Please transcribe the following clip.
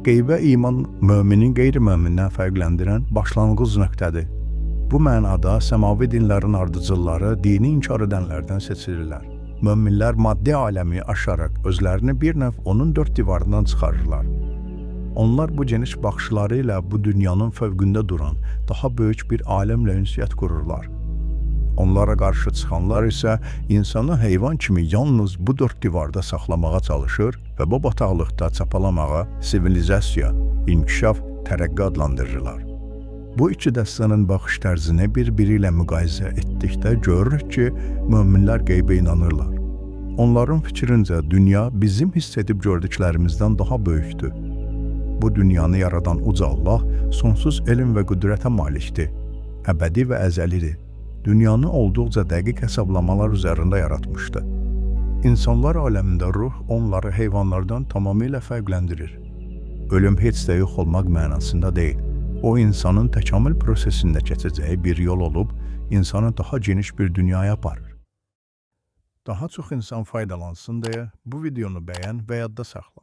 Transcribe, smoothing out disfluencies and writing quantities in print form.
Qeybə iman müminin qeyri-mümindən fərqləndirən başlanğıc nöqtədir. Bu mənada səmavi dinlərin ardıcılları dini inkar edənlərdən seçilirlər. Möminlər maddi aləmi aşaraq özlərini bir növ onun dörd divarından çıxarırlar. Onlar bu geniş baxışları ilə bu dünyanın fövqündə duran daha böyük bir aləmlə ünsiyyət qururlar. Onlara qarşı çıxanlar isə insanı heyvan kimi yalnız bu dörd divarda saxlamağa çalışır və bu bataqlıqda çapalamağa sivilizasiya, inkişaf, tərəqqi adlandırırlar. Bu iki dəstənin baxış tərzini bir-biri ilə müqayisə etdikdə görürük ki, möminlər qeybə inanırlar. Onların fikrincə dünya bizim hiss edib gördüklərimizdən daha böyükdür. Bu dünyanı yaradan uca Allah sonsuz elm və qüdrətə malikdir, əbədi və əzəlidir. Dünyanı olduqca dəqiq hesablamalar üzərində yaratmışdı. İnsanlar aləmində ruh onları heyvanlardan tamamilə fərqləndirir. Ölüm heç də yox olmaq mənasında deyil. O, insanın təkamül prosesində keçəcəyi bir yol olub, insanı daha geniş bir dünyaya aparır. Daha çox insan faydalansın deyə bu videonu bəyən və yadda saxla.